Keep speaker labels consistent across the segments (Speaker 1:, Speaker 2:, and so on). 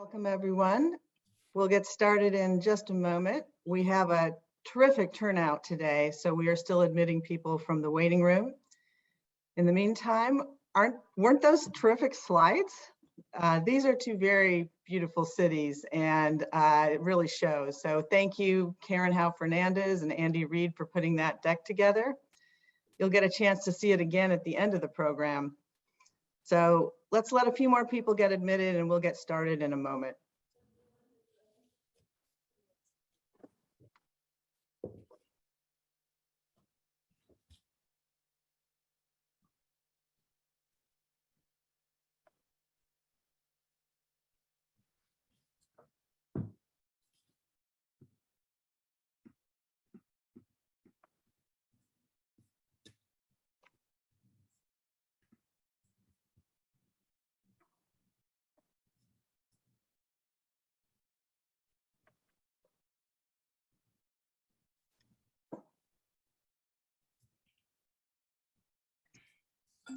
Speaker 1: Welcome, everyone. We'll get started in just a moment. We have a terrific turnout today, so we are still admitting people from the waiting room. In the meantime, weren't those terrific slides? These are two very beautiful cities, and it really shows. So thank you, Karen Howe-Fernandez and Andy Reid, for putting that deck together. You'll get a chance to see it again at the end of the program. So let's let a few more people get admitted and we'll get started in a moment.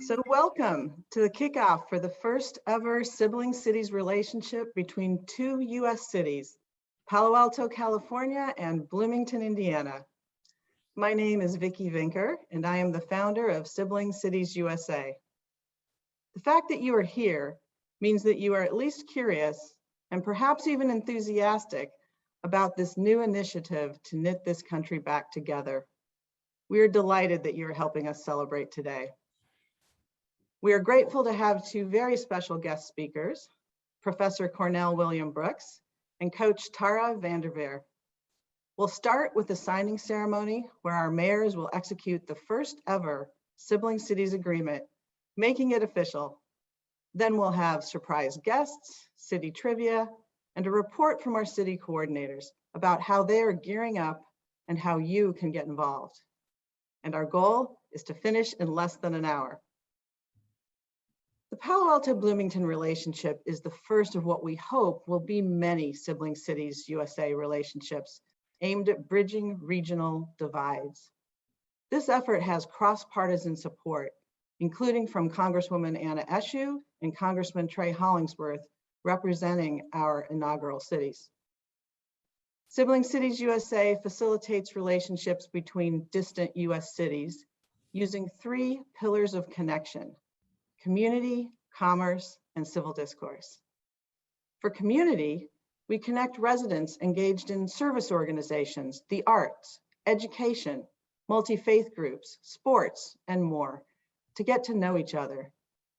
Speaker 1: So welcome to the kickoff for the first ever sibling cities relationship between two US cities, Palo Alto, California and Bloomington, Indiana. My name is Vicki Vinker and I am the founder of Sibling Cities USA. The fact that you are here means that you are at least curious and perhaps even enthusiastic about this new initiative to knit this country back together. We are delighted that you're helping us celebrate today. We are grateful to have two very special guest speakers, Professor Cornell William Brooks and Coach Tara Vanderveer. We'll start with the signing ceremony where our mayors will execute the first ever Sibling Cities Agreement, making it official. Then we'll have surprise guests, city trivia, and a report from our city coordinators about how they are gearing up and how you can get involved. And our goal is to finish in less than an hour. The Palo Alto-Bloomington relationship is the first of what we hope will be many Sibling Cities USA relationships aimed at bridging regional divides. This effort has cross-partisan support, including from Congresswoman Anna Eshoo and Congressman Trey Hollingsworth, representing our inaugural cities. Sibling Cities USA facilitates relationships between distant US cities using three pillars of connection: community, commerce, and civil discourse. For community, we connect residents engaged in service organizations, the arts, education, multi-faith groups, sports, and more to get to know each other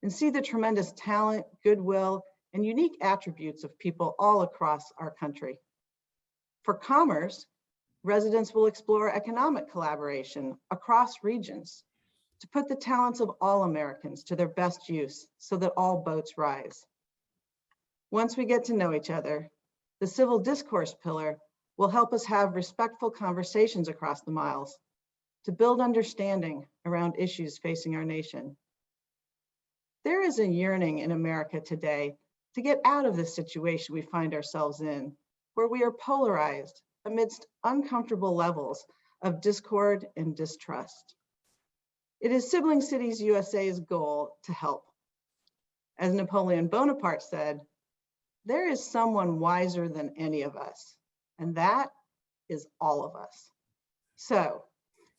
Speaker 1: and see the tremendous talent, goodwill, and unique attributes of people all across our country. For commerce, residents will explore economic collaboration across regions to put the talents of all Americans to their best use so that all boats rise. Once we get to know each other, the civil discourse pillar will help us have respectful conversations across the miles to build understanding around issues facing our nation. There is a yearning in America today to get out of the situation we find ourselves in, where we are polarized amidst uncomfortable levels of discord and distrust. It is Sibling Cities USA's goal to help. As Napoleon Bonaparte said, there is someone wiser than any of us, and that is all of us. So,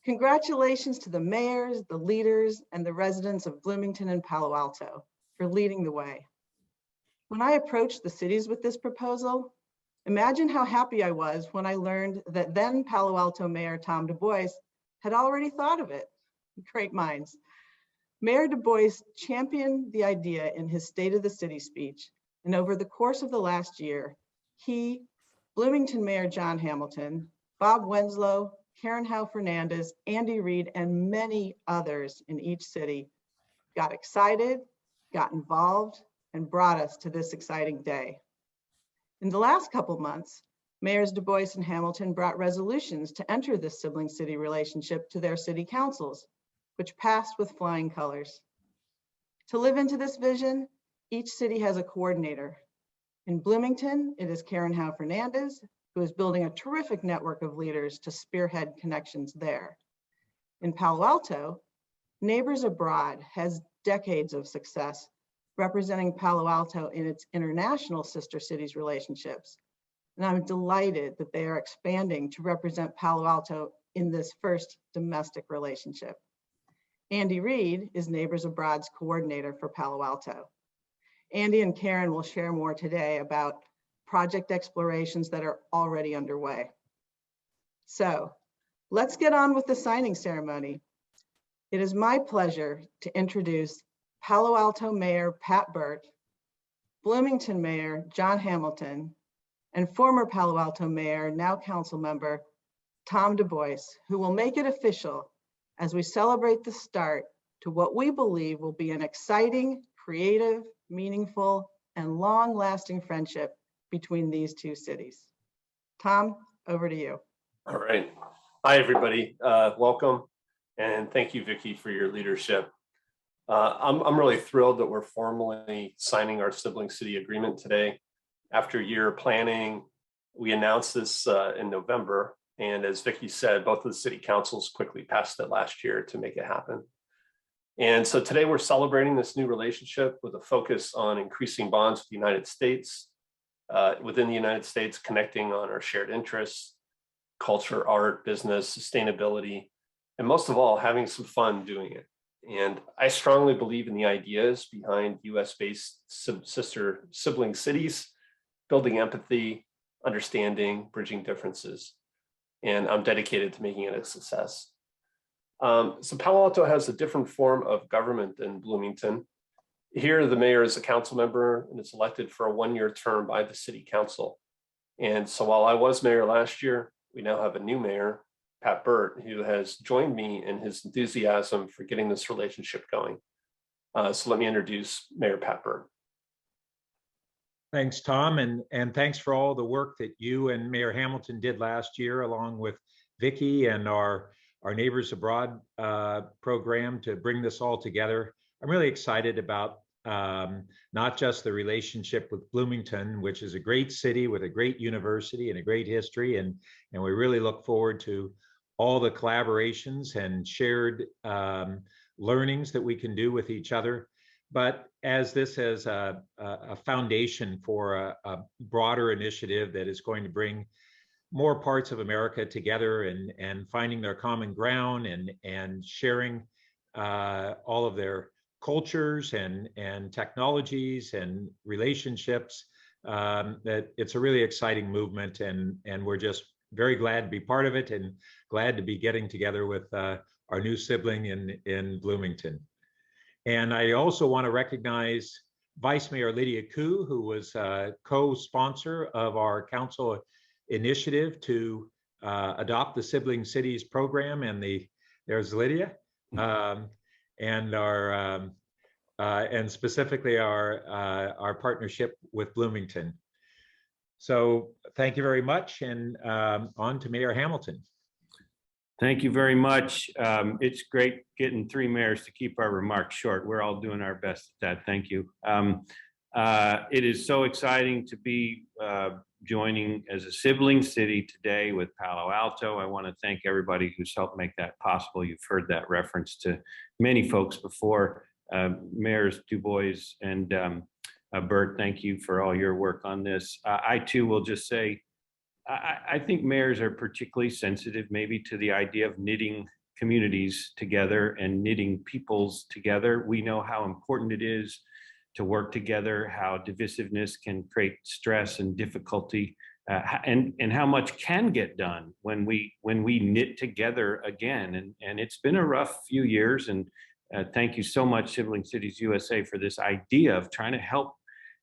Speaker 1: congratulations to the mayors, the leaders, and the residents of Bloomington and Palo Alto for leading the way. When I approached the cities with this proposal, imagine how happy I was when I learned that then Palo Alto Mayor Tom Du Bois had already thought of it. Great minds. Mayor Du Bois championed the idea in his State of the City speech, and over the course of the last year, he, Bloomington Mayor John Hamilton, Bob Wenslow, Karen Howe-Fernandez, Andy Reid, and many others in each city got excited, got involved, and brought us to this exciting day. In the last couple months, Mayors Du Bois and Hamilton brought resolutions to enter this sibling city relationship to their city councils, which passed with flying colors. To live into this vision, each city has a coordinator. In Bloomington, it is Karen Howe-Fernandez, who is building a terrific network of leaders to spearhead connections there. In Palo Alto, Neighbors Abroad has decades of success representing Palo Alto in its international sister cities relationships. And I'm delighted that they are expanding to represent Palo Alto in this first domestic relationship. Andy Reid is Neighbors Abroad's coordinator for Palo Alto. Andy and Karen will share more today about project explorations that are already underway. So let's get on with the signing ceremony. It is my pleasure to introduce Palo Alto Mayor Pat Berg, Bloomington Mayor John Hamilton, and former Palo Alto Mayor, now Council Member Tom Du Bois, who will make it official as we celebrate the start to what we believe will be an exciting, creative, meaningful, and long-lasting friendship between these two cities. Tom, over to you.
Speaker 2: All right. Hi, everybody. Welcome. And thank you, Vicki, for your leadership. I'm really thrilled that we're formally signing our Sibling City Agreement today. After a year of planning, we announced this in November. And as Vicki said, both of the city councils quickly passed it last year to make it happen. And so today we're celebrating this new relationship with a focus on increasing bonds with the United States, within the United States, connecting on our shared interests, culture, art, business, sustainability, and most of all, having some fun doing it. And I strongly believe in the ideas behind US-based sister sibling cities, building empathy, understanding, bridging differences. And I'm dedicated to making it a success. So Palo Alto has a different form of government than Bloomington. Here, the mayor is a council member and is elected for a one-year term by the city council. And so while I was mayor last year, we now have a new mayor, Pat Berg, who has joined me in his enthusiasm for getting this relationship going. So let me introduce Mayor Pat Berg.
Speaker 3: Thanks, Tom, and thanks for all the work that you and Mayor Hamilton did last year, along with Vicki and our Neighbors Abroad program to bring this all together. I'm really excited about not just the relationship with Bloomington, which is a great city with a great university and a great history, and we really look forward to all the collaborations and shared learnings that we can do with each other. But as this is a foundation for a broader initiative that is going to bring more parts of America together and finding their common ground and sharing all of their cultures and technologies and relationships, that it's a really exciting movement, and we're just very glad to be part of it and glad to be getting together with our new sibling in Bloomington. And I also want to recognize Vice Mayor Lydia Koo, who was a co-sponsor of our council initiative to adopt the Sibling Cities program, and there's Lydia, and our and specifically our partnership with Bloomington. So thank you very much, and on to Mayor Hamilton.
Speaker 4: Thank you very much. It's great getting three mayors to keep our remarks short. We're all doing our best at that. Thank you. It is so exciting to be joining as a sibling city today with Palo Alto. I want to thank everybody who's helped make that possible. You've heard that reference to many folks before. Mayors Du Bois and Berg, thank you for all your work on this. I too will just say, I think mayors are particularly sensitive maybe to the idea of knitting communities together and knitting peoples together. We know how important it is to work together, how divisiveness can create stress and difficulty, and how much can get done when we knit together again. And it's been a rough few years, and thank you so much, Sibling Cities USA, for this idea of trying to help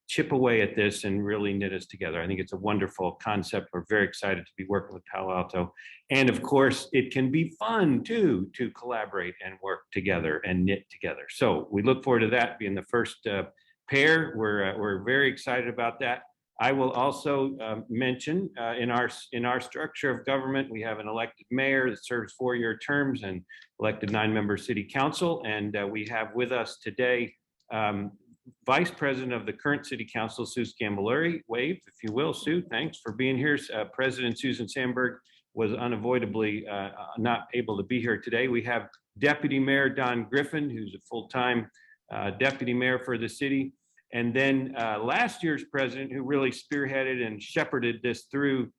Speaker 4: chip away at this and really knit us together. I think it's a wonderful concept. We're very excited to be working with Palo Alto. And of course, it can be fun too, to collaborate and work together and knit together. So we look forward to that being the first pair. We're very excited about that. I will also mention in our structure of government, we have an elected mayor that serves 4-year terms and elected 9-member city council. And we have with us today Vice President of the current City Council, Sue Scambolari. Wave, if you will. Sue, thanks for being here. President Susan Sandberg was unavoidably not able to be here today. We have Deputy Mayor Don Griffin, who's a full-time deputy mayor for the city. And then last year's president, who really spearheaded and shepherded this through,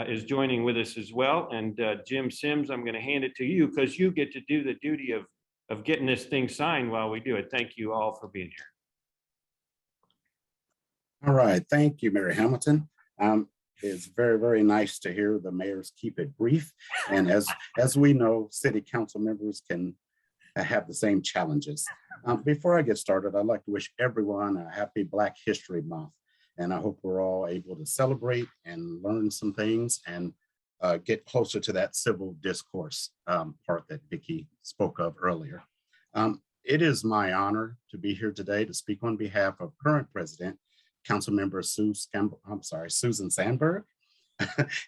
Speaker 4: is joining with us as well. And Jim Sims, I'm going to hand it to you because you get to do the duty of getting this thing signed while we do it. Thank you all for being here.
Speaker 5: All right, thank you, Mayor Hamilton. It's very, very nice to hear the mayors keep it brief. And as we know, city council members can have the same challenges. Before I get started, I'd like to wish everyone a happy Black History Month. And I hope we're all able to celebrate and learn some things and get closer to that civil discourse part that Vicki spoke of earlier. It is my honor to be here today to speak on behalf of current President, Councilmember Susan Sandberg.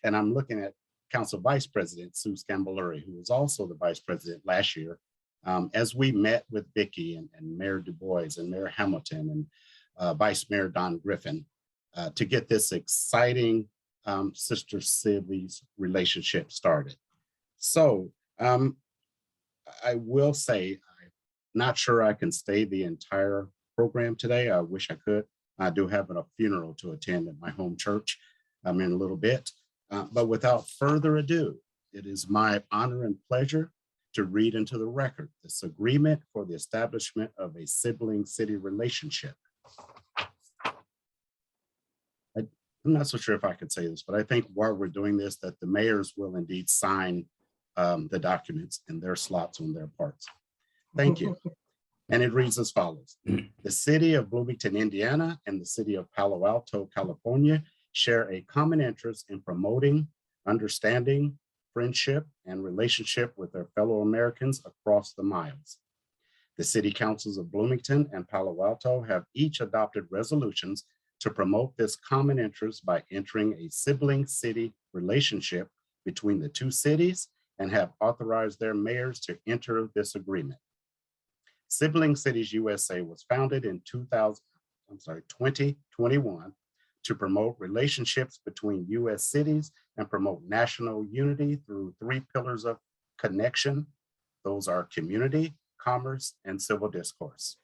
Speaker 5: And I'm looking at Council Vice President Sue Scamboluri, who was also the Vice President last year, as we met with Vicki and Mayor Du Bois and Mayor Hamilton and Vice Mayor Don Griffin to get this exciting sister cities relationship started. So I will say, I'm not sure I can stay the entire program today. I wish I could. I do have a funeral to attend at my home church in a little bit. But without further ado, it is my honor and pleasure to read into the record this agreement for the establishment of a sibling city relationship. I'm not so sure if I could say this, but I think while we're doing this, that the mayors will indeed sign the documents in their slots on their parts. Thank you. And it reads as follows. The city of Bloomington, Indiana, and the city of Palo Alto, California, share a common interest in promoting understanding, friendship, and relationship with their fellow Americans across the miles. The city councils of Bloomington and Palo Alto have each adopted resolutions to promote this common interest by entering a sibling city relationship between the two cities and have authorized their mayors to enter this agreement. Sibling Cities USA was founded in 2021 to promote relationships between US cities and promote national unity through 3 pillars of connection. Those are community, commerce, and civil discourse.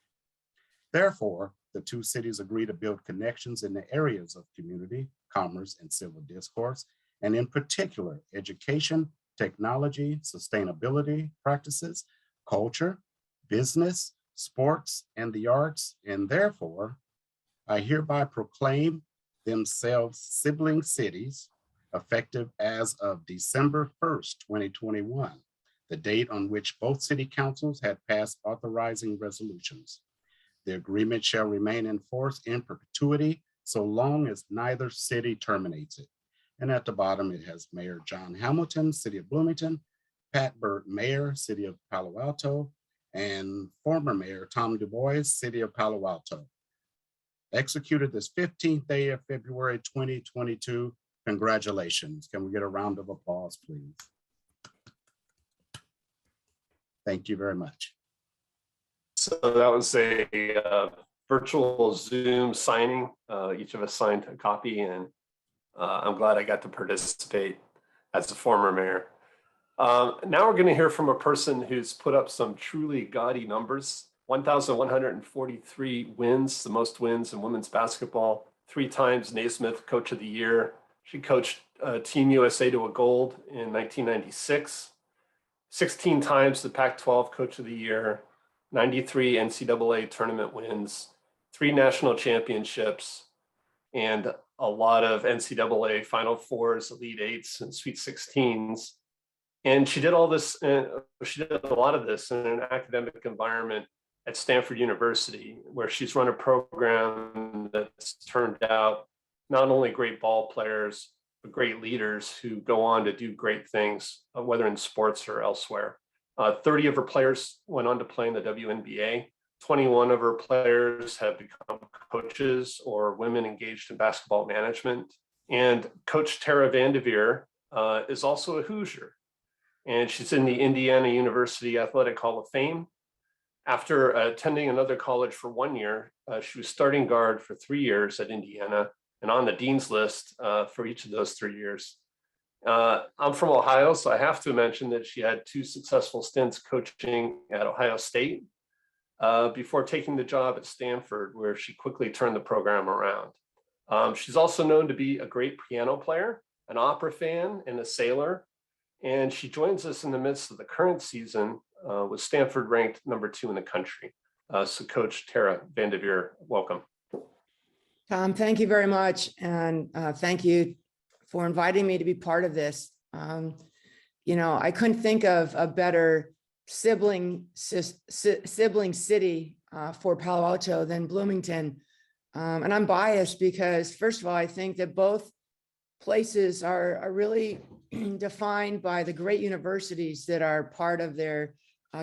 Speaker 5: Therefore, the two cities agree to build connections in the areas of community, commerce, and civil discourse, and in particular, education, technology, sustainability practices, culture, business, sports, and the arts, and therefore, I hereby proclaim themselves sibling cities effective as of December 1st, 2021, the date on which both city councils had passed authorizing resolutions. The agreement shall remain in force in perpetuity so long as neither city terminates it. And at the bottom, it has Mayor John Hamilton, City of Bloomington, Pat Berg, Mayor, City of Palo Alto, and former Mayor Tom Du Bois, City of Palo Alto. Executed this 15th day of February 2022. Congratulations. Can we get a round of applause, please? Thank you very much.
Speaker 2: So that was a virtual Zoom signing. Each of us signed a copy, and I'm glad I got to participate as a former mayor. Now we're going to hear from a person who's put up some truly gaudy numbers. 1,143 wins, the most wins in women's basketball, 3 times Naismith Coach of the Year. She coached Team USA to a gold in 1996, 16 times the Pac-12 Coach of the Year, 93 NCAA tournament wins, 3 national championships, and a lot of NCAA Final Fours, Elite Eights, and Sweet 16s. And she did all this, she did a lot of this in an academic environment at Stanford University, where she's run a program that's turned out not only great ball players, but great leaders who go on to do great things, whether in sports or elsewhere. 30 of her players went on to play in the WNBA. 21 of her players have become coaches or women engaged in basketball management. And Coach Tara Vanderveer is also a Hoosier. And she's in the Indiana University Athletic Hall of Fame. After attending another college for 1 year, she was starting guard for 3 years at Indiana and on the dean's list for each of those 3 years. I'm from Ohio, so I have to mention that she had 2 successful stints coaching at Ohio State. before taking the job at Stanford, where she quickly turned the program around. She's also known to be a great piano player, an opera fan, and a sailor. And she joins us in the midst of the current season with Stanford ranked #2 in the country. So Coach Tara Vanderveer, welcome.
Speaker 6: Tom, thank you very much. And thank you for inviting me to be part of this. You know, I couldn't think of a better sibling city for Palo Alto than Bloomington. And I'm biased because, first of all, I think that both places are really defined by the great universities that are part of their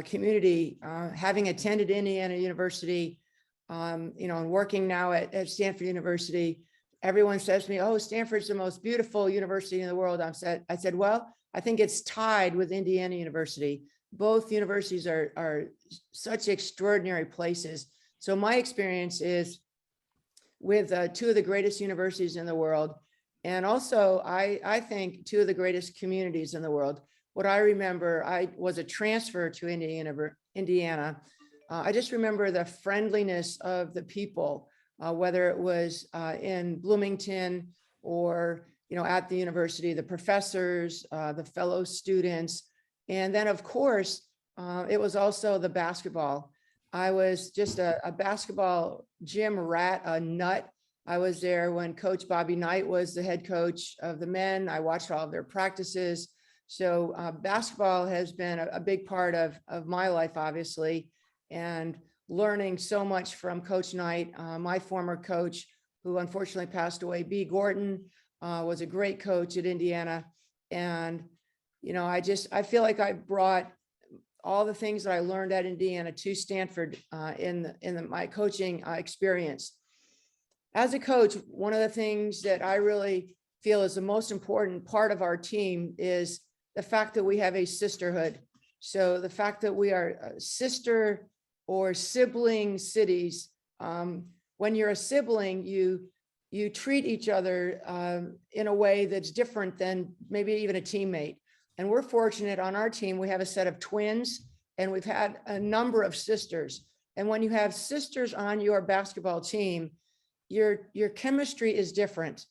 Speaker 6: community. Having attended Indiana University, you know, and working now at Stanford University, everyone says to me, "Oh, Stanford's the most beautiful university in the world." I said, well, I think it's tied with Indiana University. Both universities are such extraordinary places. So my experience is with two of the greatest universities in the world. And also, I think two of the greatest communities in the world. What I remember, I was a transfer to Indiana. I just remember the friendliness of the people, whether it was in Bloomington or, you know, at the university, the professors, the fellow students. And then, of course, it was also the basketball. I was just a basketball gym rat, a nut. I was there when Coach Bobby Knight was the head coach of the men. I watched all of their practices. So basketball has been a big part of my life, obviously, and learning so much from Coach Knight, my former coach, who unfortunately passed away. B. Gordon was a great coach at Indiana. And, you know, I feel like I brought all the things that I learned at Indiana to Stanford in my coaching experience. As a coach, one of the things that I really feel is the most important part of our team is the fact that we have a sisterhood. So the fact that we are sister or sibling cities. When you're a sibling, you treat each other in a way that's different than maybe even a teammate. And we're fortunate on our team, we have a set of twins and we've had a number of sisters. And when you have sisters on your basketball team, your chemistry is different.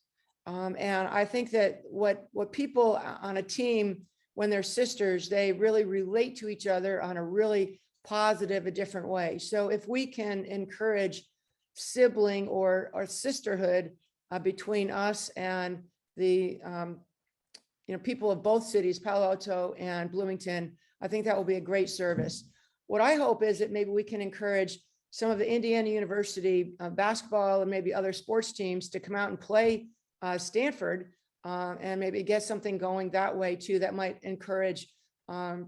Speaker 6: And I think that what people on a team, when they're sisters, they really relate to each other on a really positive, a different way. So if we can encourage sibling or sisterhood between us and the you know, people of both cities, Palo Alto and Bloomington, I think that will be a great service. What I hope is that maybe we can encourage some of the Indiana University basketball and maybe other sports teams to come out and play Stanford and maybe get something going that way too. That might encourage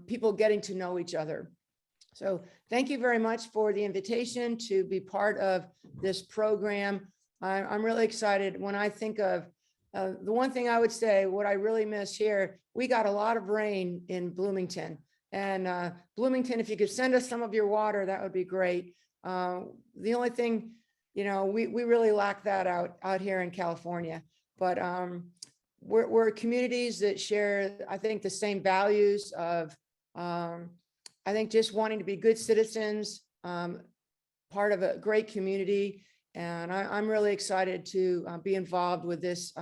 Speaker 6: people getting to know each other. So thank you very much for the invitation to be part of this program. I'm really excited. When I think of the one thing I would say, what I really miss here, we got a lot of rain in Bloomington. And Bloomington, if you could send us some of your water, that would be great. The only thing, you know, we really lack that out here in California. But we're communities that share, I think, the same values of, I think, just wanting to be good citizens, part of a great community. And I'm really excited to be involved with this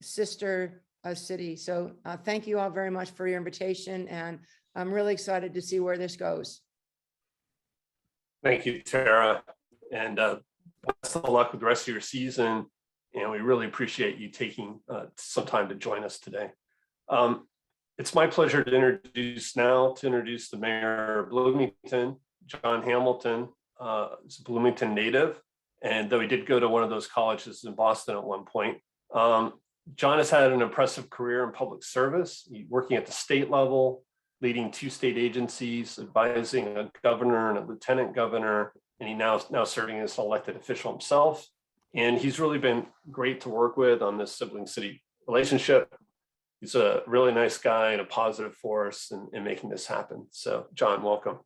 Speaker 6: sister city. So thank you all very much for your invitation. And I'm really excited to see where this goes.
Speaker 2: Thank you, Tara. And best of luck with the rest of your season. And we really appreciate you taking some time to join us today. It's my pleasure to introduce the mayor of Bloomington, John Hamilton. Is a Bloomington native, and though he did go to one of those colleges in Boston at one point. John has had an impressive career in public service, working at the state level, leading 2 state agencies, advising a governor and a lieutenant governor, and he now serving as an elected official himself. And he's really been great to work with on this sibling city relationship. He's a really nice guy and a positive force in making this happen. So John, welcome.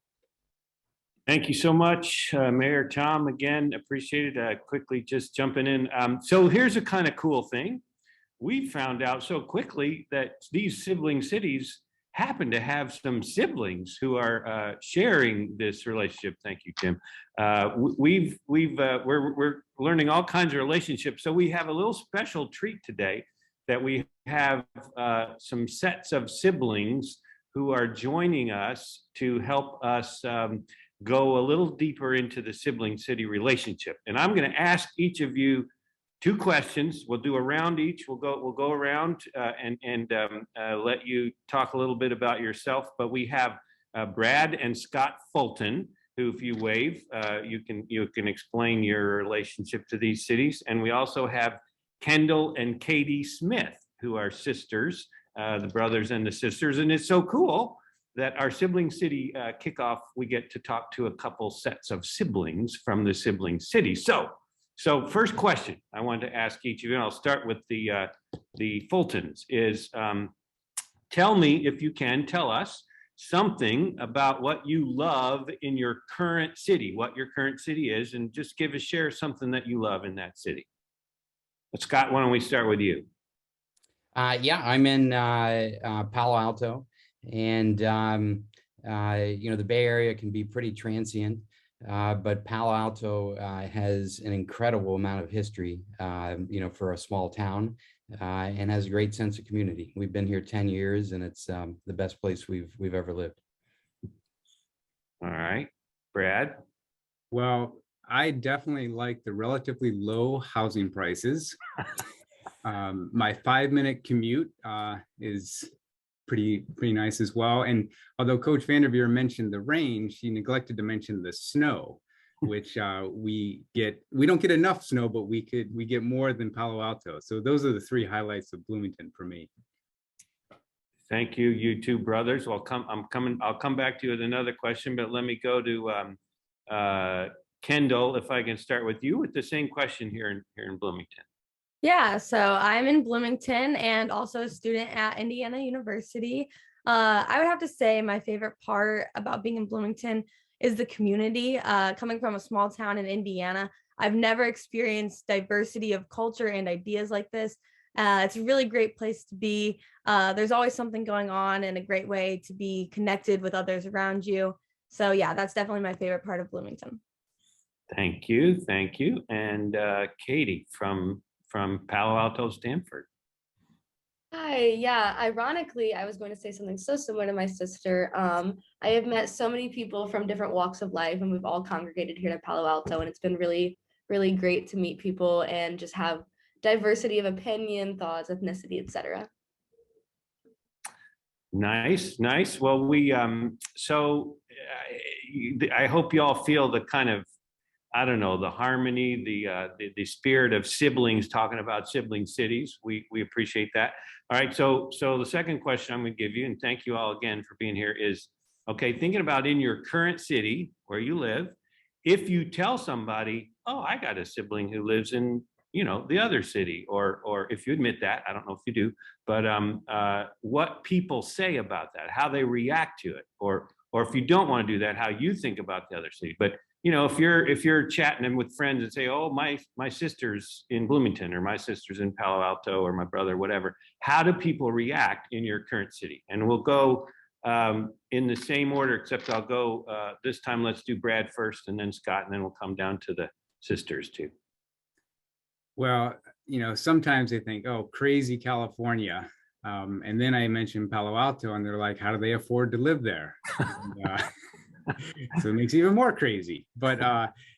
Speaker 4: Thank you so much, Mayor Tom. Again, appreciate it. Quickly just jumping in. So here's a kind of cool thing. We found out so quickly that these sibling cities happen to have some siblings who are sharing this relationship. Thank you, Tim. We're learning all kinds of relationships. So we have a little special treat today that we have some sets of siblings who are joining us to help us go a little deeper into the sibling city relationship. And I'm going to ask each of you 2 questions. We'll do a round each. We'll go around and let you talk a little bit about yourself. But we have Brad and Scott Fulton, who, if you wave, you can explain your relationship to these cities. And we also have Kendall and Katie Smith, who are sisters, the brothers and the sisters. And it's so cool that our Sibling City kickoff, we get to talk to a couple sets of siblings from the Sibling City. So first question I wanted to ask each of you, and I'll start with the Fultons, is tell me, if you can, tell us something about what you love in your current city, what your current city is, and just share something that you love in that city. But Scott, why don't we start with you?
Speaker 7: Yeah, I'm in Palo Alto, and the Bay Area can be pretty transient. But Palo Alto has an incredible amount of history, for a small town, and has a great sense of community. We've been here 10 years, and it's the best place we've ever lived.
Speaker 4: All right, Brad.
Speaker 8: Well, I definitely like the relatively low housing prices. My 5-minute commute is pretty nice as well. And although Coach Vanderveer mentioned the rain, she neglected to mention the snow, which we don't get enough snow, but we get more than Palo Alto. So those are the 3 highlights of Bloomington for me.
Speaker 4: Thank you, you 2 brothers. I'll come back to you with another question, but let me go to Kendall, if I can start with you with the same question here in Bloomington.
Speaker 9: Yeah, so I'm in Bloomington and also a student at Indiana University. I would have to say my favorite part about being in Bloomington is the community. Coming from a small town in Indiana, I've never experienced diversity of culture and ideas like this. It's a really great place to be. There's always something going on and a great way to be connected with others around you. So yeah, that's definitely my favorite part of Bloomington.
Speaker 4: Thank you. And Katie from Palo Alto, Stanford.
Speaker 10: Hi, yeah, ironically, I was going to say something so similar to my sister. I have met so many people from different walks of life, and we've all congregated here at Palo Alto, and it's been really, really great to meet people and just have diversity of opinion, thoughts, ethnicity, etc. Nice.
Speaker 4: Well, I hope you all feel the kind of, I don't know, the harmony, the spirit of siblings talking about sibling cities. We appreciate that. All right, so the second question I'm going to give you, and thank you all again for being here, is, okay, thinking about in your current city where you live, if you tell somebody, oh, I got a sibling who lives in, the other city, or if you admit that, I don't know if you do, but what people say about that, how they react to it, or if you don't want to do that, how you think about the other city. But if you're chatting with friends and say, oh, my sister's in Bloomington, or my sister's in Palo Alto, or my brother, whatever, how do people react in your current city? And we'll go in the same order, except I'll go this time. Let's do Brad first, and then Scott, and then we'll come down to the sisters too.
Speaker 8: Well, sometimes they think, oh, crazy California. And then I mentioned Palo Alto, and they're like, how do they afford to live there? And, so it makes it even more crazy. But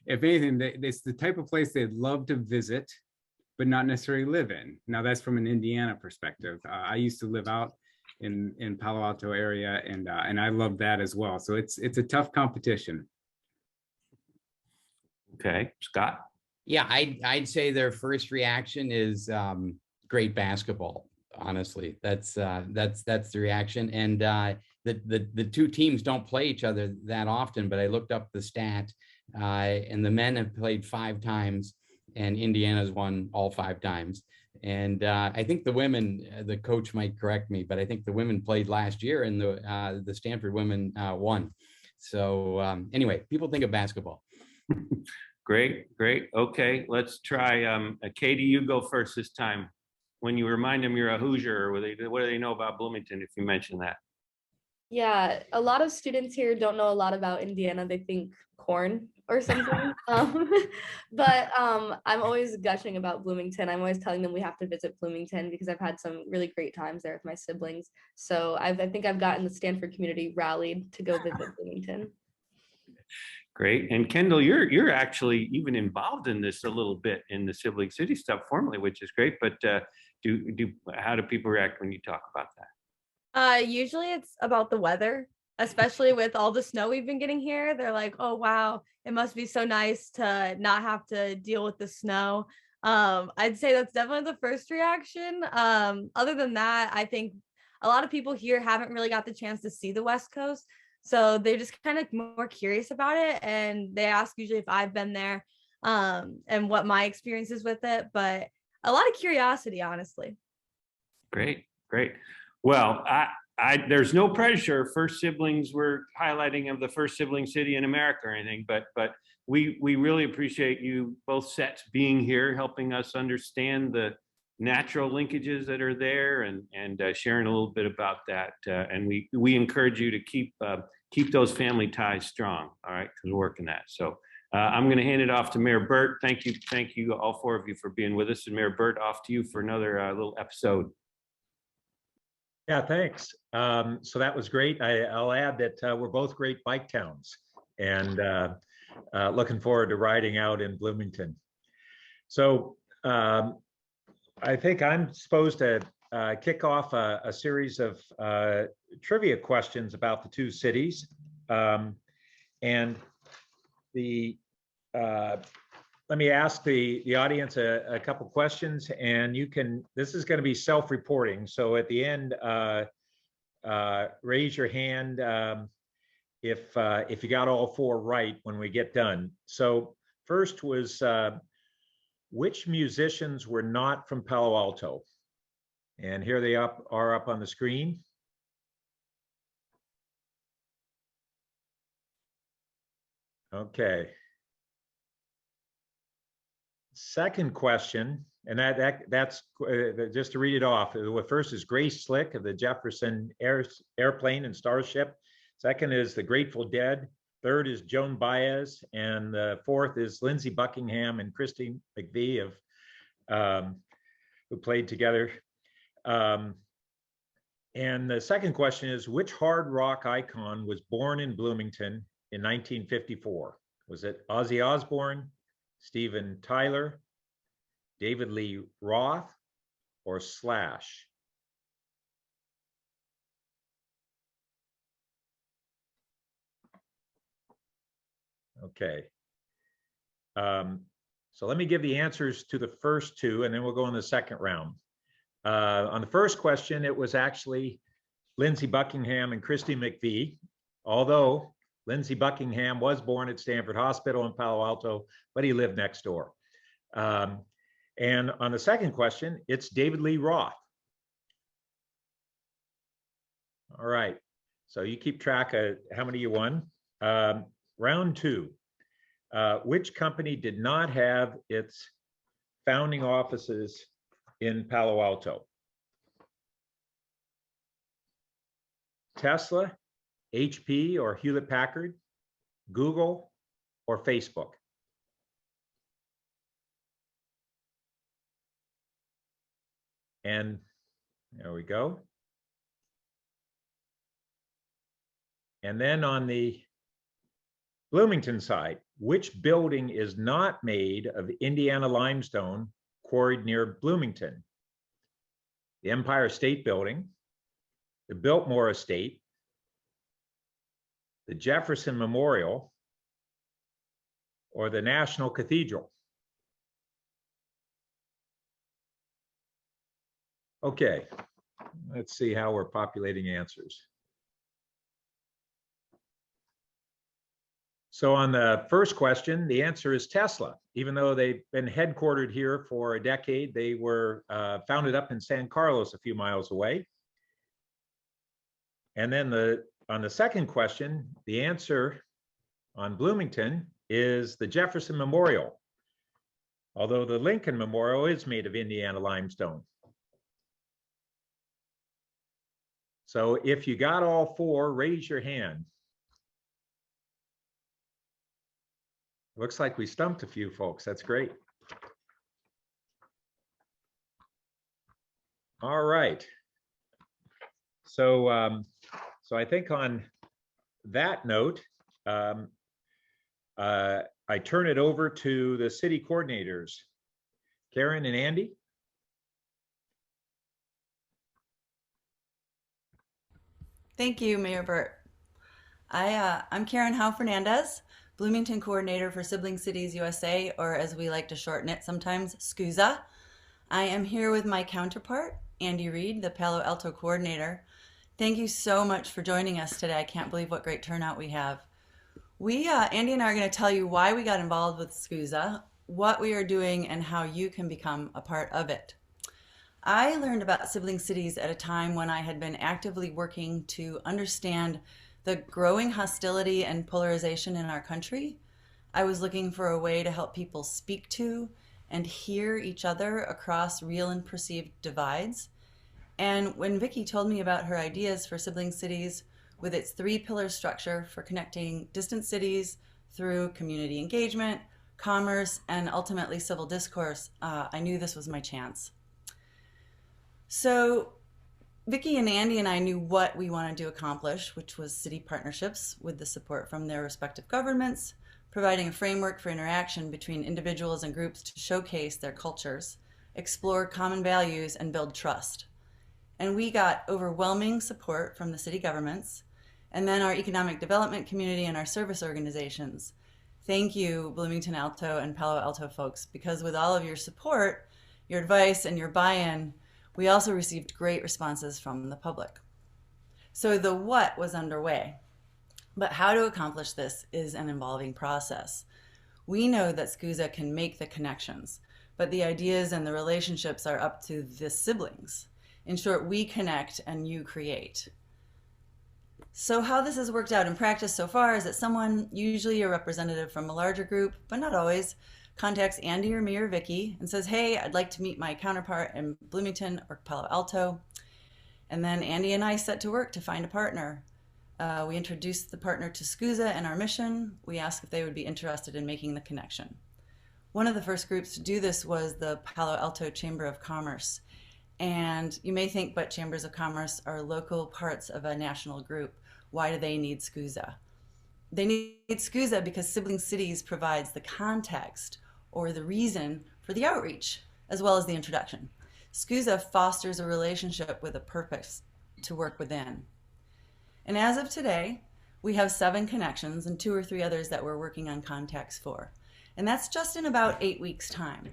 Speaker 8: if anything, it's the type of place they'd love to visit, but not necessarily live in. Now, that's from an Indiana perspective. I used to live out in Palo Alto area, and I love that as well. So it's a tough competition.
Speaker 4: Okay, Scott.
Speaker 7: Yeah, I'd say their first reaction is great basketball. Honestly, that's the reaction. And the 2 teams don't play each other that often, but I looked up the stat, and the men have played 5 times, and Indiana's won all 5 times. And I think the women, the coach might correct me, but I think the women played last year, and the Stanford women won. So anyway, people think of basketball.
Speaker 4: Great. Okay, let's try. Katie, you go first this time. When you remind them you're a Hoosier, what do they know about Bloomington if you mention that?
Speaker 10: Yeah, a lot of students here don't know a lot about Indiana. They think corn or something. I'm always gushing about Bloomington. I'm always telling them we have to visit Bloomington because I've had some really great times there with my siblings. So I think I've gotten the Stanford community rallied to go visit Bloomington.
Speaker 4: Great. And Kendall, you're actually even involved in this a little bit in the Sibling City stuff formally, which is great. But how do people react when you talk about that?
Speaker 9: Usually it's about the weather, especially with all the snow we've been getting here. They're like, oh wow, it must be so nice to not have to deal with the snow. I'd say that's definitely the first reaction. Other than that, I think a lot of people here haven't really got the chance to see the West Coast. So they're just kind of more curious about it. And they ask usually if I've been there, and what my experience is with it. But a lot of curiosity, honestly.
Speaker 4: Great, great. Well, there's no pressure. First siblings, we're highlighting of the first sibling city in America or anything, but we really appreciate you both sets being here, helping us understand the natural linkages that are there and sharing a little bit about that. And we encourage you to keep those family ties strong. All right, because we're working that. So I'm going to hand it off to Mayor Burt. Thank you, all four of you for being with us. And Mayor Burt, off to you for another little episode.
Speaker 3: Yeah, thanks. So that was great. I'll add that we're both great bike towns, and looking forward to riding out in Bloomington. So I think I'm supposed to kick off a series of trivia questions about the two cities. And let me ask the audience a couple questions, and this is going to be self-reporting. So at the end, raise your hand if you got all four right when we get done. So first was, which musicians were not from Palo Alto? And here they are up on the screen. Okay. Second question, and that's just to read it off. The first is Grace Slick of the Jefferson Airplane and Starship. Second is the Grateful Dead. Third is Joan Baez, and the fourth is Lindsey Buckingham and Christine McVie who played together. And the second question is, which hard rock icon was born in Bloomington in 1954? Was it Ozzy Osbourne, Steven Tyler, David Lee Roth, or Slash? Okay. So let me give the answers to the first two, and then we'll go in the second round. On the first question, it was actually Lindsey Buckingham and Christy McVie, although Lindsey Buckingham was born at Stanford Hospital in Palo Alto, but he lived next door. And on the second question, it's David Lee Roth. All right, so you keep track of how many you won. Round two, which company did not have its founding offices in Palo Alto? Tesla, HP or Hewlett Packard, Google, or Facebook? And there we go. And then on the Bloomington side, which building is not made of Indiana limestone quarried near Bloomington? The Empire State Building, the Biltmore Estate, the Jefferson Memorial, or the National Cathedral? Okay, let's see how we're populating answers. So on the first question, the answer is Tesla. Even though they've been headquartered here for a decade, they were founded up in San Carlos, a few miles away. And then on the second question, the answer on Bloomington is the Jefferson Memorial, although the Lincoln Memorial is made of Indiana limestone. So if you got all four, raise your hand. Looks like we stumped a few folks. That's great. All right. So, I think on that note, I turn it over to the city coordinators, Karen and Andy.
Speaker 11: Thank you, Mayor Burt. I'm Karen Howe Fernandez, Bloomington Coordinator for Sibling Cities USA, or as we like to shorten it sometimes, SCUSA. I am here with my counterpart, Andy Reid, the Palo Alto Coordinator. Thank you so much for joining us today. I can't believe what great turnout we have. Andy and I are going to tell you why we got involved with SCUSA, what we are doing, and how you can become a part of it. I learned about Sibling Cities at a time when I had been actively working to understand the growing hostility and polarization in our country. I was looking for a way to help people speak to and hear each other across real and perceived divides. And when Vicki told me about her ideas for Sibling Cities with its 3-pillar structure for connecting distant cities through community engagement, commerce, and ultimately civil discourse, I knew this was my chance. So Vicki and Andy and I knew what we wanted to accomplish, which was city partnerships with the support from their respective governments, providing a framework for interaction between individuals and groups to showcase their cultures, explore common values, and build trust. And we got overwhelming support from the city governments, and then our economic development community and our service organizations. Thank you, Bloomington, Alto, and Palo Alto folks, because with all of your support, your advice, and your buy-in, we also received great responses from the public. So the what was underway, but how to accomplish this is an evolving process. We know that SCUSA can make the connections, but the ideas and the relationships are up to the siblings. In short, we connect and you create. So how this has worked out in practice so far is that someone, usually a representative from a larger group, but not always, contacts Andy or me or Vicki and says, hey, I'd like to meet my counterpart in Bloomington or Palo Alto. And then Andy and I set to work to find a partner. We introduced the partner to SCUSA and our mission. We asked if they would be interested in making the connection. One of the first groups to do this was the Palo Alto Chamber of Commerce. And you may think, but chambers of commerce are local parts of a national group. Why do they need SCUSA? They need SCUSA because Sibling Cities provides the context or the reason for the outreach, as well as the introduction. SCUSA fosters a relationship with a purpose to work within. And as of today, we have 7 connections and 2 or 3 others that we're working on contacts for. And that's just in about 8 weeks' time.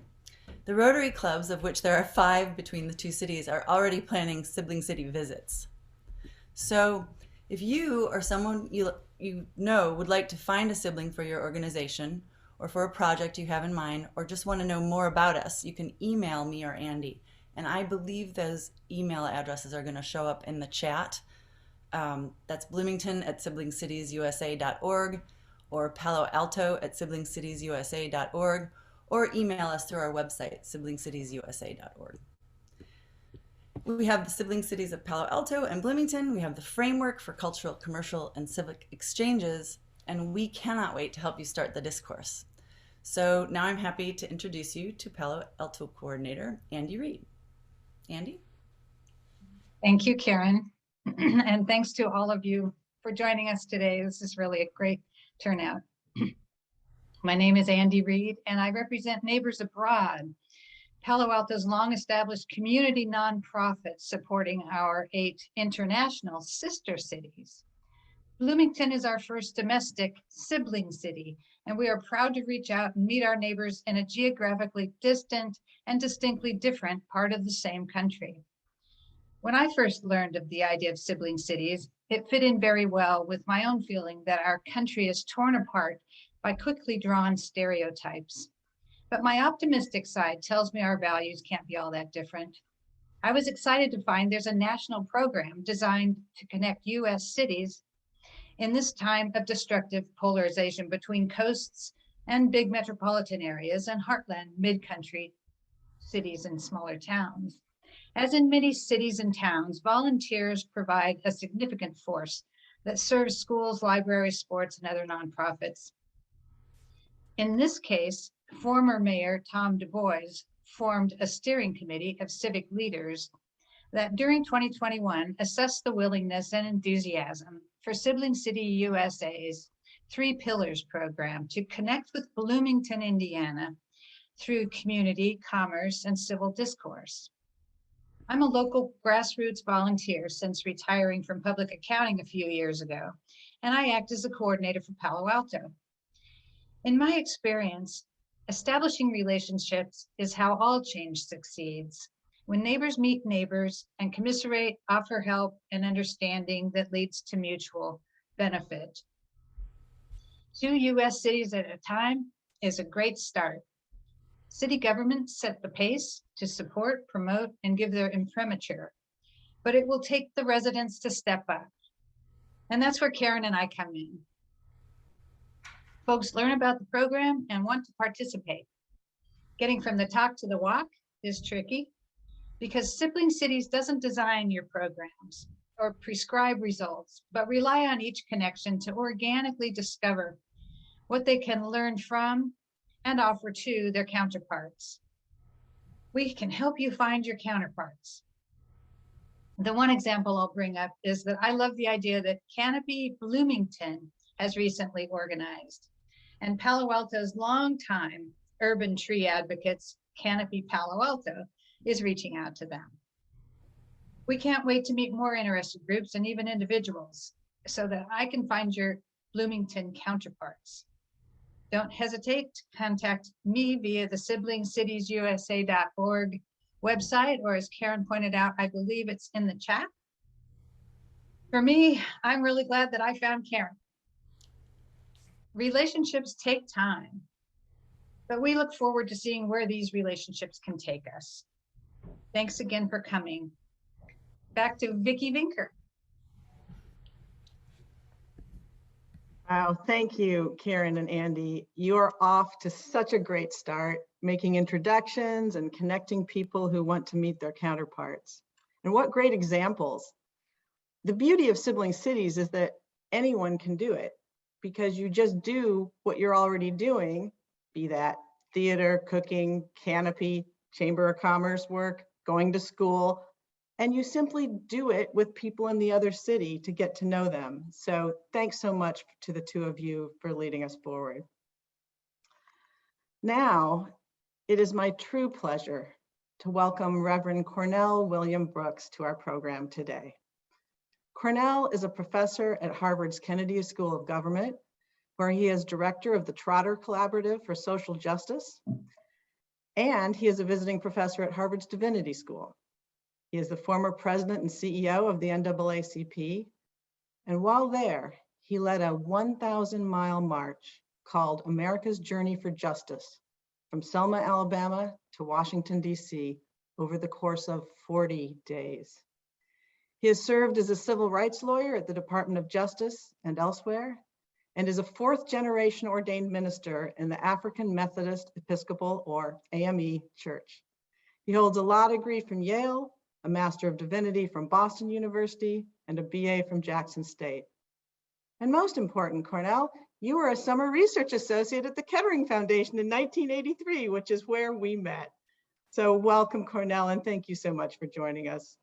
Speaker 11: The Rotary clubs, of which there are 5 between the 2 cities, are already planning Sibling City visits. So if you or someone you know would like to find a sibling for your organization or for a project you have in mind, or just want to know more about us, you can email me or Andy. And I believe those email addresses are going to show up in the chat. That's bloomington@siblingcitiesusa.org or Palo Alto@siblingcitiesusa.org, or email us through our website, siblingcitiesusa.org. We have the Sibling Cities of Palo Alto and Bloomington. We have the framework for cultural, commercial, and civic exchanges, and we cannot wait to help you start the discourse. So now I'm happy to introduce you to Palo Alto Coordinator, Andy Reid. Andy?
Speaker 12: Thank you, Karen. And thanks to all of you for joining us today. This is really a great turnout. My name is Andy Reid, and I represent Neighbors Abroad, Palo Alto's long-established community nonprofit supporting our 8 international sister cities. Bloomington is our first domestic sibling city, and we are proud to reach out and meet our neighbors in a geographically distant and distinctly different part of the same country. When I first learned of the idea of sibling cities, it fit in very well with my own feeling that our country is torn apart by quickly drawn stereotypes. But my optimistic side tells me our values can't be all that different. I was excited to find there's a national program designed to connect US cities in this time of destructive polarization between coasts and big metropolitan areas and heartland mid-country cities and smaller towns. As in many cities and towns, volunteers provide a significant force that serves schools, libraries, sports, and other nonprofits. In this case, former Mayor Tom Du Bois formed a steering committee of civic leaders that during 2021 assessed the willingness and enthusiasm for Sibling City USA's 3 Pillars program to connect with Bloomington, Indiana through community, commerce, and civil discourse. I'm a local grassroots volunteer since retiring from public accounting a few years ago, and I act as a coordinator for Palo Alto. In my experience, establishing relationships is how all change succeeds. When neighbors meet neighbors and commiserate, offer help and understanding that leads to mutual benefit. 2 US cities at a time is a great start. City governments set the pace to support, promote, and give their imprimatur, but it will take the residents to step up. And that's where Karen and I come in. Folks learn about the program and want to participate. Getting from the talk to the walk is tricky because Sibling Cities doesn't design your programs or prescribe results, but rely on each connection to organically discover what they can learn from and offer to their counterparts. We can help you find your counterparts. The one example I'll bring up is that I love the idea that Canopy Bloomington has recently organized, and Palo Alto's longtime urban tree advocates, Canopy Palo Alto, is reaching out to them. We can't wait to meet more interested groups and even individuals so that I can find your Bloomington counterparts. Don't hesitate to contact me via the siblingcitiesusa.org website, or as Karen pointed out, I believe it's in the chat. For me, I'm really glad that I found Karen. Relationships take time, but we look forward to seeing where these relationships can take us. Thanks again for coming. Back to Vicki Vinker.
Speaker 1: Wow, thank you, Karen and Andy. You're off to such a great start, making introductions and connecting people who want to meet their counterparts. And what great examples. The beauty of Sibling Cities is that anyone can do it because you just do what you're already doing, be that theater, cooking, Canopy, Chamber of Commerce work, going to school, and you simply do it with people in the other city to get to know them. So thanks so much to the 2 of you for leading us forward. Now, it is my true pleasure to welcome Reverend Cornell William Brooks to our program today. Cornell is a professor at Harvard's Kennedy School of Government, where he is director of the Trotter Collaborative for Social Justice, and he is a visiting professor at Harvard's Divinity School. He is the former president and CEO of the NAACP. And while there, he led a 1,000-mile march called America's Journey for Justice from Selma, Alabama to Washington, D.C. over the course of 40 days. He has served as a civil rights lawyer at the Department of Justice and elsewhere, and is a 4th-generation ordained minister in the African Methodist Episcopal, or AME, Church. He holds a law degree from Yale, a Master of Divinity from Boston University, and a BA from Jackson State. And most important, Cornell, you were a summer research associate at the Kettering Foundation in 1983, which is where we met. So welcome, Cornell, and thank you so much for joining us.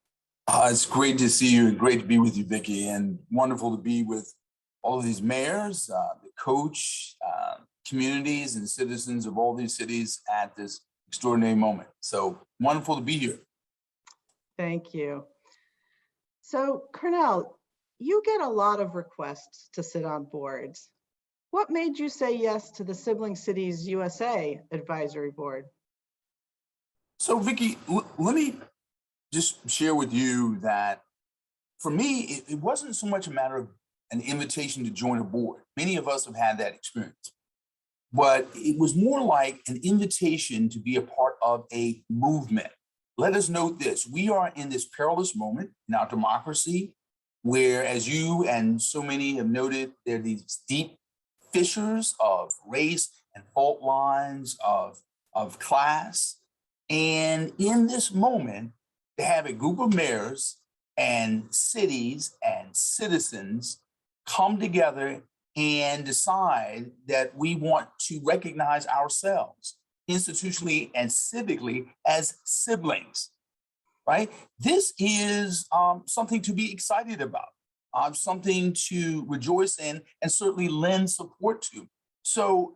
Speaker 13: It's great to see you and great to be with you, Vicki, and wonderful to be with all of these mayors, the coach, communities and citizens of all these cities at this extraordinary moment. So wonderful to be here.
Speaker 1: Thank you. So Cornell, you get a lot of requests to sit on boards. What made you say yes to the Sibling Cities USA Advisory Board?
Speaker 13: So Vicki, let me just share with you that for me, it wasn't so much a matter of an invitation to join a board. Many of us have had that experience, but it was more like an invitation to be a part of a movement. Let us note this: we are in this perilous moment in our democracy where, as you and so many have noted, there are these deep fissures of race and fault lines of class. And in this moment, to have a group of mayors and cities and citizens come together and decide that we want to recognize ourselves institutionally and civically as siblings, right? This is something to be excited about, something to rejoice in, and certainly lend support to. So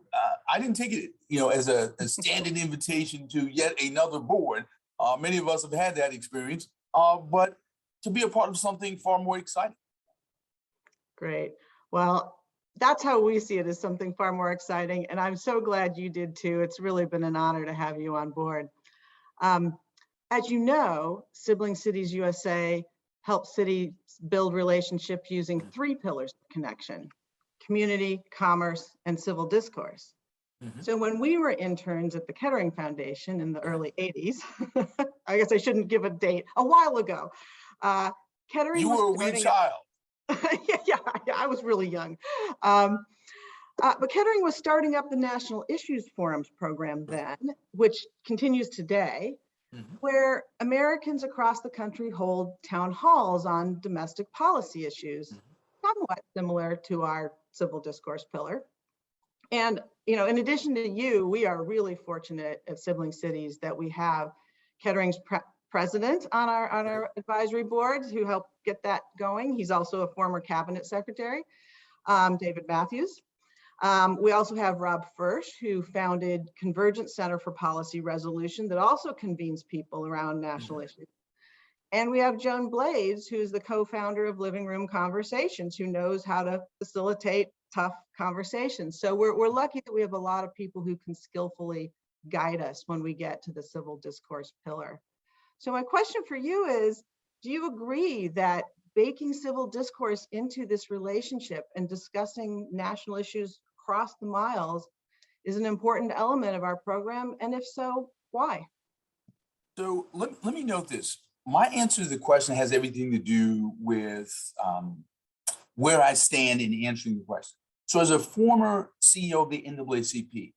Speaker 13: I didn't take it, as a standing invitation to yet another board. Many of us have had that experience, but to be a part of something far more exciting.
Speaker 1: Great. Well, that's how we see it, as something far more exciting. And I'm so glad you did too. It's really been an honor to have you on board. As you know, Sibling Cities USA helps cities build relationships using 3 pillars of connection: community, commerce, and civil discourse. So when we were interns at the Kettering Foundation in the early 80s, I guess I shouldn't give a date, a while ago, Kettering
Speaker 13: You
Speaker 1: was
Speaker 13: were a wee
Speaker 1: starting
Speaker 13: child.
Speaker 1: yeah, I was really young. But Kettering was starting up the National Issues Forums program then, which continues today, where Americans across the country hold town halls on domestic policy issues, somewhat similar to our civil discourse pillar. And, in addition to you, we are really fortunate at Sibling Cities that we have Kettering's president on our advisory boards who helped get that going. He's also a former cabinet secretary, David Matthews. We also have Rob Fursh, who founded Convergence Center for Policy Resolution that also convenes people around national issues. And we have Joan Blades, who's the co-founder of Living Room Conversations, who knows how to facilitate tough conversations. So we're lucky that we have a lot of people who can skillfully guide us when we get to the civil discourse pillar. So my question for you is, do you agree that baking civil discourse into this relationship and discussing national issues across the miles is an important element of our program? And if so, why?
Speaker 13: So let me note this. My answer to the question has everything to do with where I stand in answering the question. So as a former CEO of the NAACP,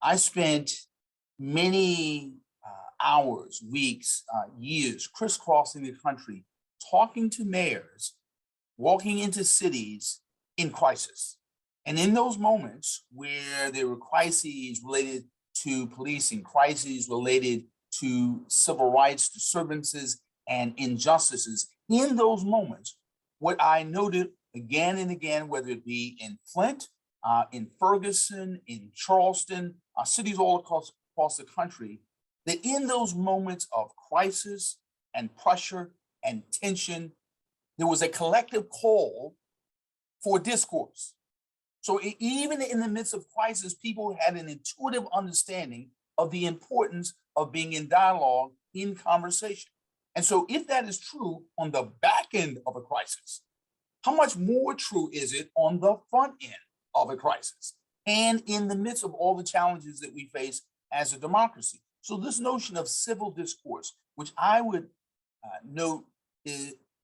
Speaker 13: I spent many hours, weeks, years crisscrossing the country, talking to mayors, walking into cities in crisis. And in those moments where there were crises related to policing, crises related to civil rights disturbances and injustices, in those moments, what I noted again and again, whether it be in Flint, in Ferguson, in Charleston, cities all across the country, that in those moments of crisis and pressure and tension, there was a collective call for discourse. So even in the midst of crisis, people had an intuitive understanding of the importance of being in dialogue, in conversation. And so if that is true on the back end of a crisis, how much more true is it on the front end of a crisis and in the midst of all the challenges that we face as a democracy? So this notion of civil discourse, which I would note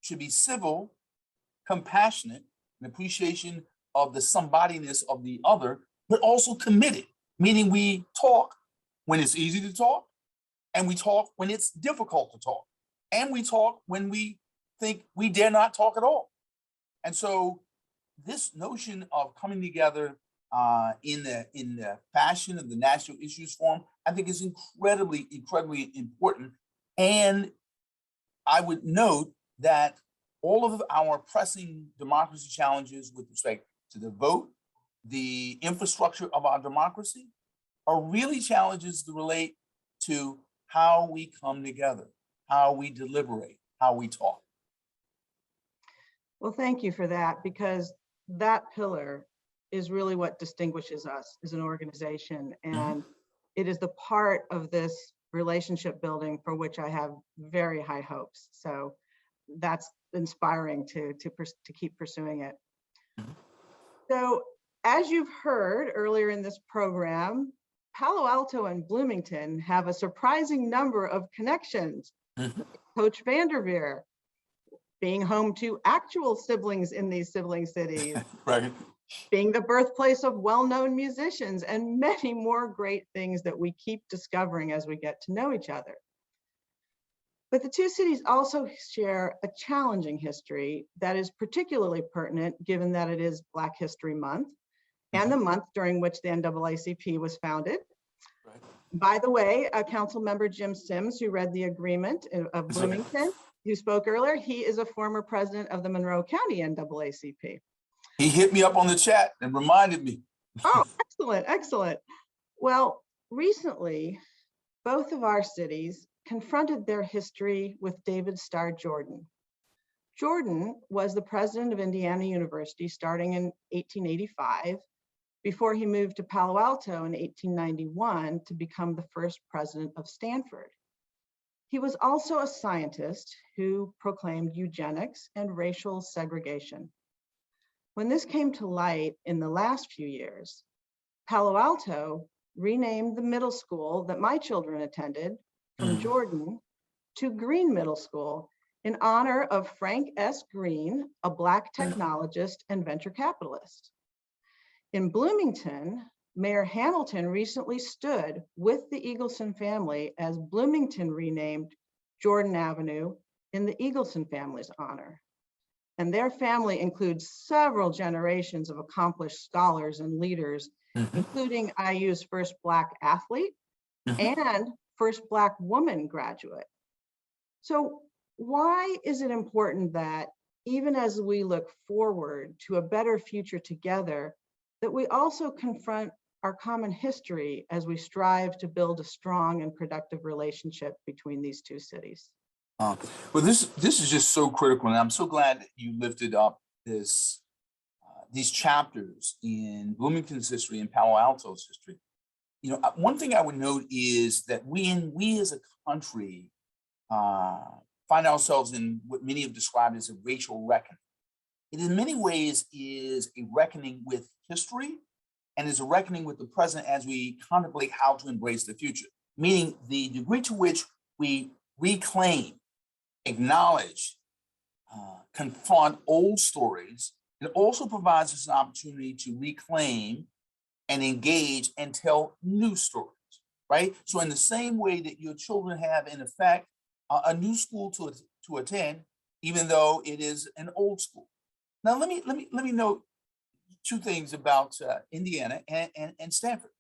Speaker 13: should be civil, compassionate, an appreciation of the somebodyness of the other, but also committed, meaning we talk when it's easy to talk, and we talk when it's difficult to talk, and we talk when we think we dare not talk at all. And so this notion of coming together in the fashion of the National Issues Forum, I think is incredibly important. And I would note that all of our pressing democracy challenges with respect to the vote, the infrastructure of our democracy, are really challenges that relate to how we come together, how we deliberate, how we talk.
Speaker 1: Well, thank you for that, because that pillar is really what distinguishes us as an organization. And it is the part of this relationship building for which I have very high hopes. So that's inspiring to keep pursuing it. So as you've heard earlier in this program, Palo Alto and Bloomington have a surprising number of connections. Coach Vanderveer, being home to actual siblings in these sibling cities,
Speaker 13: Right.
Speaker 1: Being the birthplace of well-known musicians, and many more great things that we keep discovering as we get to know each other. But the two cities also share a challenging history that is particularly pertinent given that it is Black History Month and the month during which the NAACP was founded.
Speaker 13: Right.
Speaker 1: By the way, Council Member Jim Sims, who read the agreement of Bloomington, who spoke earlier, he is a former president of the Monroe County NAACP.
Speaker 13: He hit me up on the chat and reminded me.
Speaker 1: Oh, excellent, excellent. Well, recently, both of our cities confronted their history with David Starr Jordan. Jordan was the president of Indiana University starting in 1885, before he moved to Palo Alto in 1891 to become the first president of Stanford. He was also a scientist who proclaimed eugenics and racial segregation. When this came to light in the last few years, Palo Alto renamed the middle school that my children attended from Jordan to Green Middle School in honor of Frank S. Green, a Black technologist and venture capitalist. In Bloomington, Mayor Hamilton recently stood with the Eagleson family as Bloomington renamed Jordan Avenue in the Eagleson family's honor. And their family includes several generations of accomplished scholars and leaders, including IU's first Black athlete and first Black woman graduate. So why is it important that even as we look forward to a better future together, that we also confront our common history as we strive to build a strong and productive relationship between these two cities?
Speaker 13: Well, this is just so critical, and I'm so glad that you lifted up this these chapters in Bloomington's history and Palo Alto's history. You know, one thing I would note is that we as a country find ourselves in what many have described as a racial reckoning. It in many ways is a reckoning with history and is a reckoning with the present as we contemplate how to embrace the future, meaning the degree to which we reclaim, acknowledge, confront old stories. It also provides us an opportunity to reclaim and engage and tell new stories, right? So in the same way that your children have, in effect, a new school to attend, even though it is an old school. Now, let me note two things about Indiana and Stanford.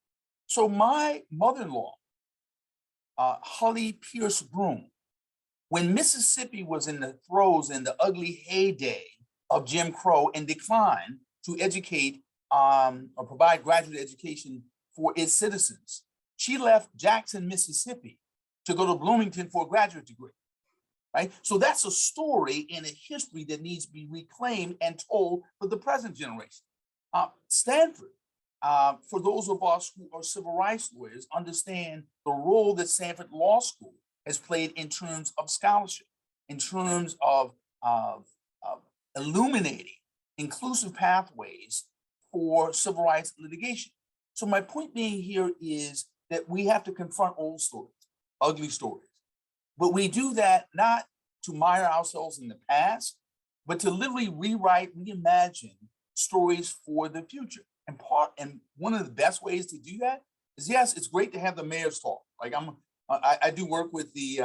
Speaker 13: So my mother-in-law, Holly Pierce Broom, when Mississippi was in the throes in the ugly heyday of Jim Crow and declined to educate or provide graduate education for its citizens, she left Jackson, Mississippi to go to Bloomington for a graduate degree, right? So that's a story and a history that needs to be reclaimed and told for the present generation. Stanford, for those of us who are civil rights lawyers, understand the role that Stanford Law School has played in terms of scholarship, in terms of illuminating inclusive pathways for civil rights litigation. So my point being here is that we have to confront old stories, ugly stories, but we do that not to mire ourselves in the past, but to literally rewrite, reimagine stories for the future. And one of the best ways to do that is, yes, it's great to have the mayor's talk. Like I do work with the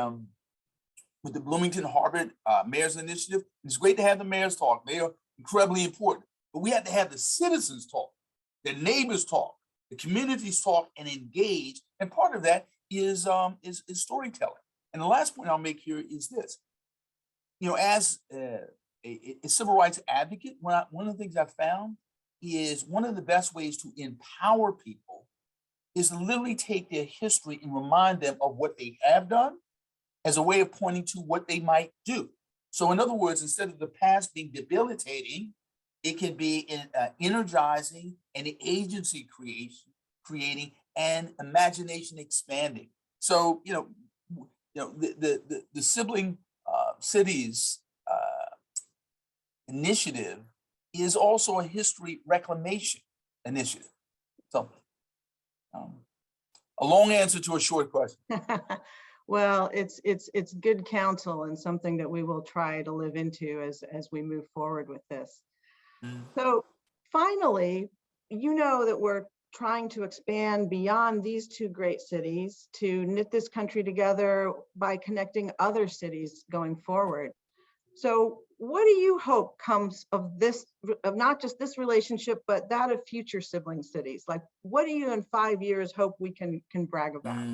Speaker 13: Bloomington Harvard Mayor's Initiative. It's great to have the mayor's talk. They are incredibly important. But we have to have the citizens talk, the neighbors talk, the communities talk, and engage. And part of that is storytelling. And the last point I'll make here is this. You know, as a civil rights advocate, one of the things I've found is one of the best ways to empower people is to literally take their history and remind them of what they have done as a way of pointing to what they might do. So in other words, instead of the past being debilitating, it can be energizing and agency creating and imagination expanding. So, the Sibling Cities initiative is also a history reclamation initiative. So a long answer to a short question.
Speaker 1: Well, it's good counsel and something that we will try to live into as we move forward with this. So finally, you know that we're trying to expand beyond these two great cities to knit this country together by connecting other cities going forward. So what do you hope comes of this, of not just this relationship, but that of future sibling cities? Like, what do you in 5 years hope we can brag about?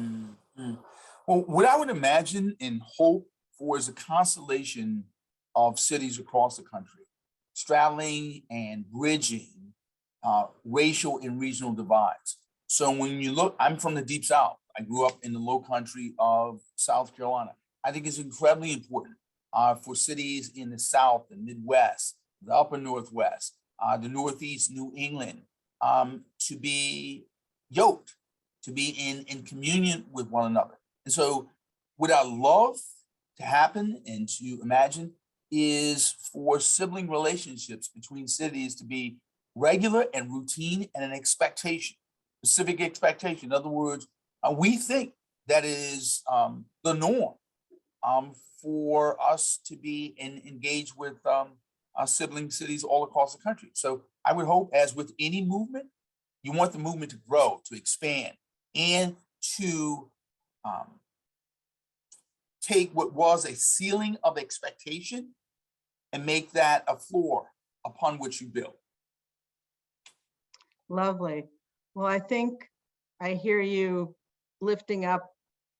Speaker 13: Well, what I would imagine and hope for is a constellation of cities across the country, straddling and bridging racial and regional divides. So when you look, I'm from the Deep South. I grew up in the low country of South Carolina. I think it's incredibly important for cities in the South, the Midwest, the Upper Northwest, the Northeast, New England, to be yoked, to be in communion with one another. And so what I love to happen and to imagine is for sibling relationships between cities to be regular and routine and an expectation, specific expectation. In other words, we think that is the norm for us to be engaged with sibling cities all across the country. So I would hope, as with any movement, you want the movement to grow, to expand, and to take what was a ceiling of expectation and make that a floor upon which you build.
Speaker 1: Lovely. Well, I think I hear you lifting up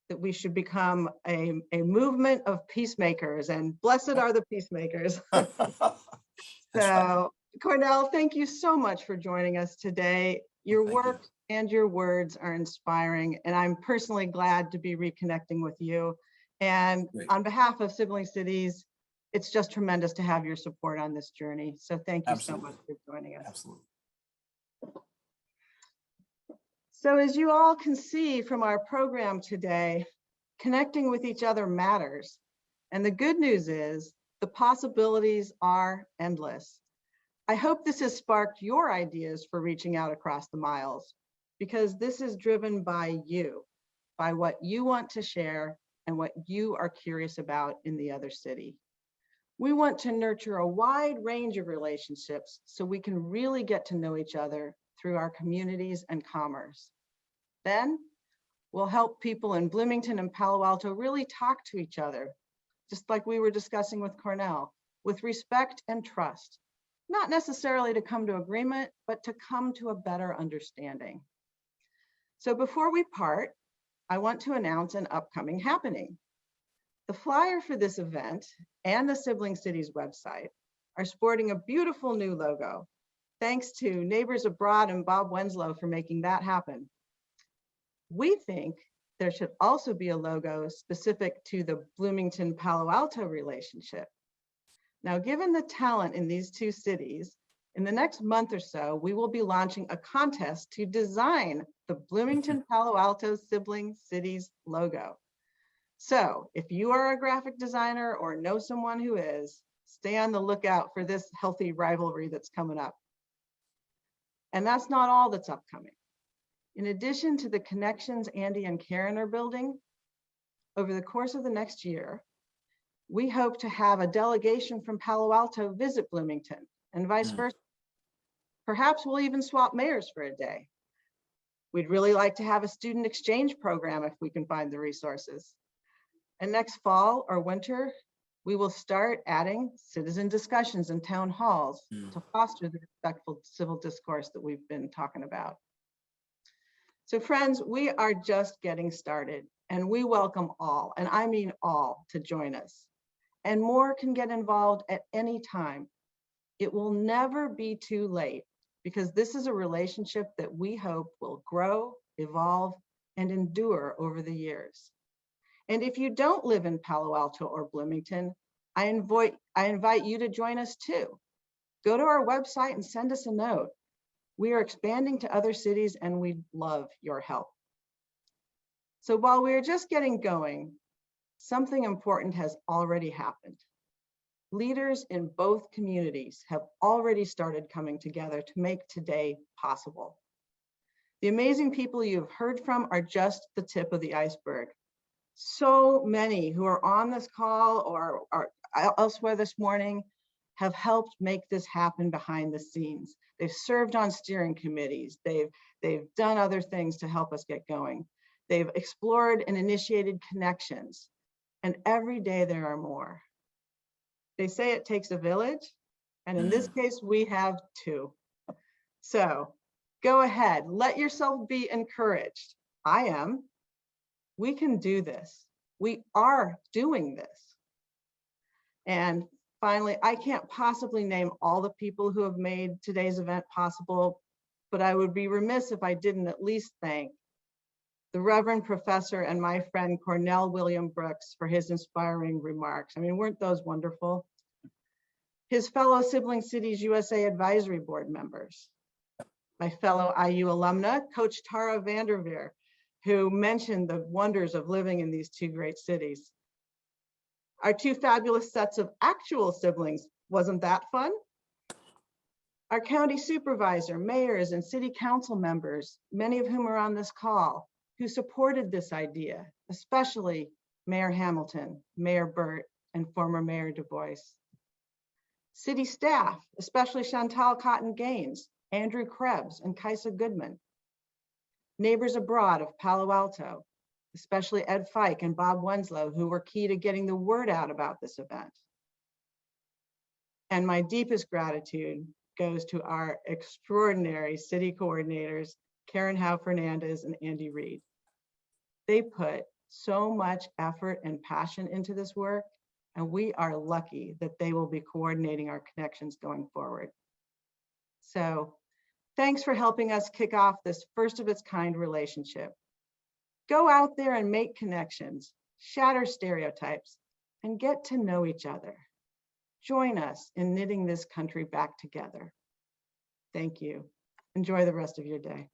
Speaker 1: that we should become a movement of peacemakers, and blessed are the peacemakers. So, Cornell, thank you so much for joining us today. Your work and your words are inspiring, and I'm personally glad to be reconnecting with you. And on behalf of Sibling Cities, it's just tremendous to have your support on this journey. So thank you so much for joining us.
Speaker 13: Absolutely.
Speaker 1: So as you all can see from our program today, connecting with each other matters. And the good news is the possibilities are endless. I hope this has sparked your ideas for reaching out across the miles, because this is driven by you, by what you want to share and what you are curious about in the other city. We want to nurture a wide range of relationships so we can really get to know each other through our communities and commerce. Then we'll help people in Bloomington and Palo Alto really talk to each other, just like we were discussing with Cornell, with respect and trust, not necessarily to come to agreement, but to come to a better understanding. So before we part, I want to announce an upcoming happening. The flyer for this event and the Sibling Cities website are sporting a beautiful new logo. Thanks to Neighbors Abroad and Bob Wenslow for making that happen. We think there should also be a logo specific to the Bloomington Palo Alto relationship. Now, given the talent in these two cities, in the next month or so, we will be launching a contest to design the Bloomington Palo Alto Sibling Cities logo. So if you are a graphic designer or know someone who is, stay on the lookout for this healthy rivalry that's coming up. And that's not all that's upcoming. In addition to the connections Andy and Karen are building, over the course of the next year, we hope to have a delegation from Palo Alto visit Bloomington and vice versa. Perhaps we'll even swap mayors for a day. We'd really like to have a student exchange program if we can find the resources. And next fall or winter, we will start adding citizen discussions in town halls to foster the respectful civil discourse that we've been talking about. So friends, we are just getting started, and we welcome all, and I mean all, to join us. And more can get involved at any time. It will never be too late, because this is a relationship that we hope will grow, evolve, and endure over the years. And if you don't live in Palo Alto or Bloomington, I invite you to join us too. Go to our website and send us a note. We are expanding to other cities and we'd love your help. So while we're just getting going, something important has already happened. Leaders in both communities have already started coming together to make today possible. The amazing people you've heard from are just the tip of the iceberg. So many who are on this call or are elsewhere this morning have helped make this happen behind the scenes. They've served on steering committees. They've done other things to help us get going. They've explored and initiated connections. And every day there are more. They say it takes a village, and in this case, we have two. So go ahead, let yourself be encouraged. I am. We can do this. We are doing this. And finally, I can't possibly name all the people who have made today's event possible, but I would be remiss if I didn't at least thank the Reverend Professor and my friend Cornell William Brooks for his inspiring remarks. I mean, weren't those wonderful? His fellow Sibling Cities USA Advisory Board members, my fellow IU alumna, Coach Tara Vanderveer, who mentioned the wonders of living in these two great cities. Our two fabulous sets of actual siblings, wasn't that fun? Our county supervisor, mayors, and city council members, many of whom are on this call, who supported this idea, especially Mayor Hamilton, Mayor Burt, and former Mayor Du Bois. City staff, especially Chantal Cotton Gaines, Andrew Krebs, and Kaisa Goodman. Neighbors abroad of Palo Alto, especially Ed Fike and Bob Wenslow, who were key to getting the word out about this event. And my deepest gratitude goes to our extraordinary city coordinators, Karen Howe Fernandez and Andy Reid. They put so much effort and passion into this work, and we are lucky that they will be coordinating our connections going forward. So thanks for helping us kick off this first of its kind relationship. Go out there and make connections, shatter stereotypes, and get to know each other. Join us in knitting this country back together. Thank you. Enjoy the rest of your day.